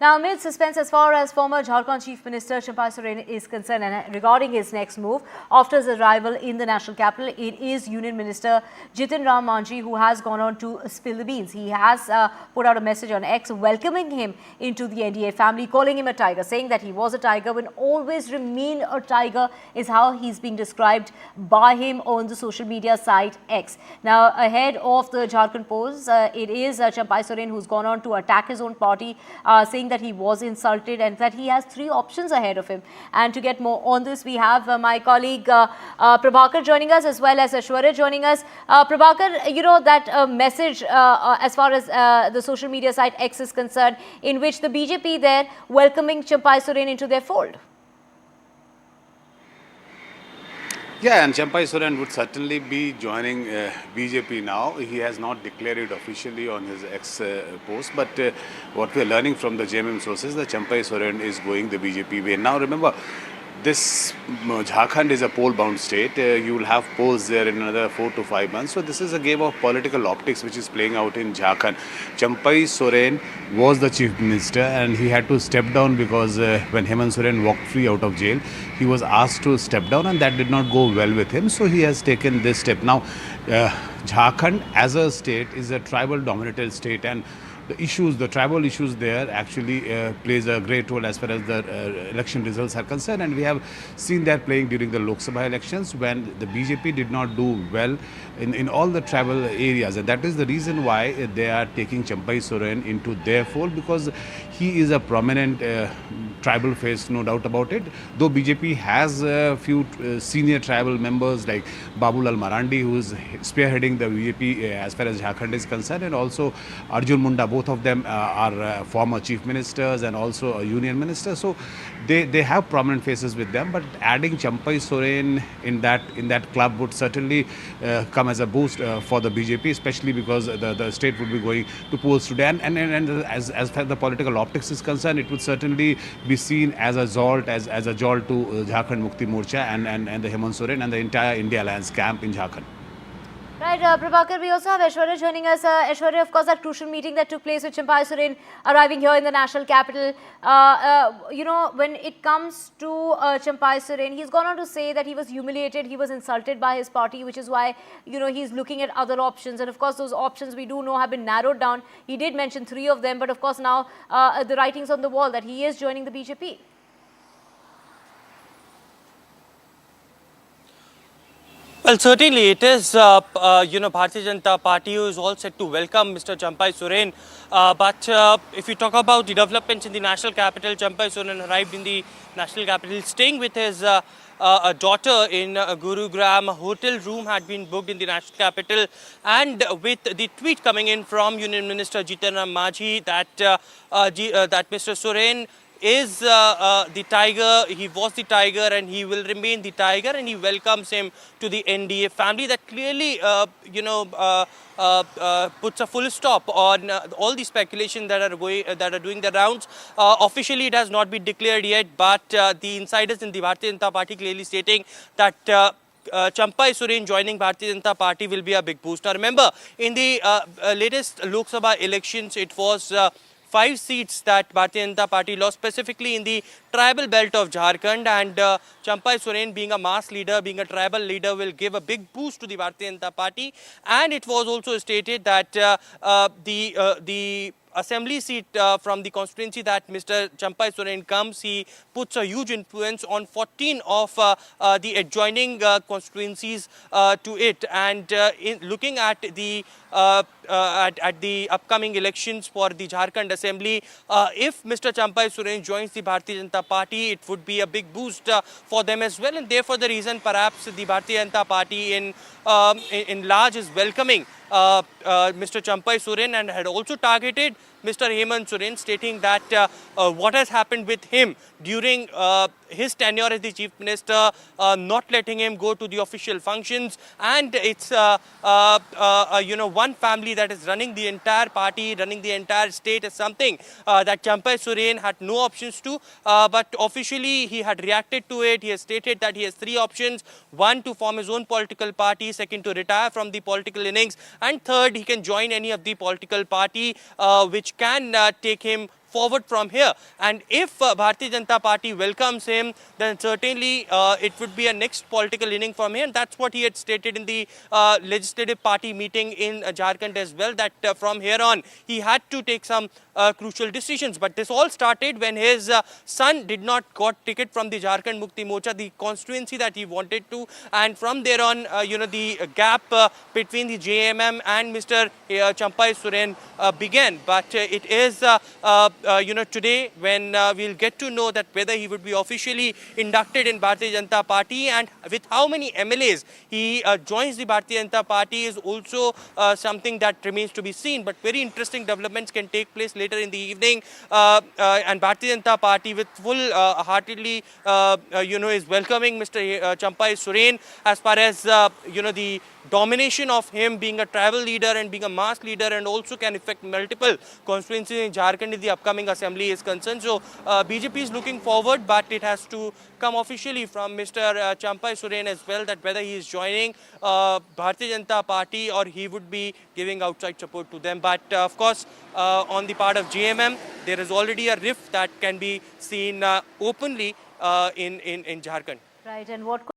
Now, amid suspense as far as former Jharkhand Chief Minister Champai Soren is concerned and regarding his next move after his arrival in the national capital, it is Union Minister Jitin Ram Manjhi who has gone on to spill the beans. He has put out a message on X welcoming him into the NDA family, calling him a tiger, saying that he was a tiger will always remain a tiger is how he's being described by him on the social media site X. Now, ahead of the Jharkhand polls, it is Champai Soren who's gone on to attack his own party, saying that he was insulted and that he has 3 options ahead of him. And to get more on this, we have my colleague Prabhakar joining us as well as Aishwarya joining us. Prabhakar, you know that message as far as the social media site X is concerned, in which the BJP there welcoming Champai Soren into their fold. Yeah, and Champai Soren would certainly be joining BJP now. He has not declared it officially on his X post, but what we are learning from the JMM sources, that Champai Soren is going the BJP way. Now remember, this Jharkhand is a poll-bound state. You will have polls there in another 4 to 5 months. So this is a game of political optics which is playing out in Jharkhand. Champai Soren was the Chief Minister and he had to step down because when Hemant Soren walked free out of jail, he was asked to step down and that did not go well with him. So he has taken this step. Now, Jharkhand as a state is a tribal-dominated state, and the tribal issues there actually plays a great role as far as the election results are concerned, and we have seen that playing during the Lok Sabha elections when the BJP did not do well in all the tribal areas, and that is the reason why they are taking Champai Soren into their fold, because he is a prominent tribal face, no doubt about it. Though BJP has a few senior tribal members like Babulal Marandi, who is spearheading the BJP as far as Jharkhand is concerned, and also Arjun Munda. Both of them are former chief ministers and also a union minister, so they have prominent faces with them. But adding Champai Soren in that club would certainly come as a boost for the BJP, especially because the state would be going to polls today. And as far as the political optics is concerned, it would certainly be seen as a jolt to Jharkhand Mukti Morcha and the Hemant Soren and the entire India Alliance camp in Jharkhand. Right, Prabhakar, we also have Aishwarya joining us. Aishwarya, of course, that crucial meeting that took place with Champai Soren arriving here in the national capital. You know, when it comes to Champai Soren, he's gone on to say that he was humiliated, he was insulted by his party, which is why, you know, he's looking at other options. And of course, those options we do know have been narrowed down. He did mention 3 of them, but of course now the writing's on the wall that he is joining the BJP. Well, certainly it is, Bharatiya Janata Party who is all set to welcome Mr. Champai Soren. But if you talk about the developments in the national capital, Champai Soren arrived in the national capital staying with his daughter in Gurugram. A hotel room had been booked in the national capital, and with the tweet coming in from Union Minister Jitin Ram Manjhi that Mr. Soren is the tiger, he was the tiger and he will remain the tiger, and he welcomes him to the NDA family. That clearly, puts a full stop on all the speculation that are doing the rounds. Officially, it has not been declared yet, but the insiders in the Bharatiya Janata Party clearly stating that Champai Soren joining Bharatiya Janata Party will be a big boost. Now, remember, in the latest Lok Sabha elections, it was 5 seats that Bharatiya Janata Party lost, specifically in the tribal belt of Jharkhand, and Champai Soren, being a mass leader, being a tribal leader, will give a big boost to the Bharatiya Janata Party. And it was also stated that the assembly seat from the constituency that Mr. Champai Soren comes, he puts a huge influence on 14 of the adjoining constituencies to it. And in looking at the upcoming elections for the Jharkhand Assembly, if Mr. Champai Soren joins the Bharatiya Janata Party, it would be a big boost for them as well. And therefore, the reason perhaps the Bharatiya Janata Party in large is welcoming Mr. Champai Soren, and had also targeted Mr. Hemant Soren, stating that what has happened with him during his tenure as the Chief Minister, not letting him go to the official functions, and it's one family that is running the entire party, running the entire state, is something that Champai Soren had no options to, but officially he had reacted to it. He has stated that he has 3 options: 1, to form his own political party; 2, to retire from the political innings; and 3rd, he can join any of the political party which can take him forward from here. And if Bharatiya Janata Party welcomes him, then certainly it would be a next political inning from him. And that's what he had stated in the legislative party meeting in Jharkhand as well, that from here on he had to take some crucial decisions. But this all started when his son did not got ticket from the Jharkhand Mukti Morcha, the constituency that he wanted to, and from there on, the gap between the JMM and Mr. Champai Soren began. But it is, today when we'll get to know that whether he would be officially inducted in Bharatiya Janata Party and with how many MLAs he joins the Bharatiya Janata Party is also something that remains to be seen. But very interesting developments can take place later in the evening, and Bharatiya Janata Party with full heartedly is welcoming Mr. Champai Soren, as far as the domination of him being a tribal leader and being a mass leader, and also can affect multiple constituencies in Jharkhand in the upcoming assembly is concerned. So BJP is looking forward, but it has to come officially from Mr. Champai Soren as well, that whether he is joining Bharatiya Janata Party or he would be giving outside support to them. But of course, on the part of JMM, there is already a rift that can be seen openly in Jharkhand. Right, and what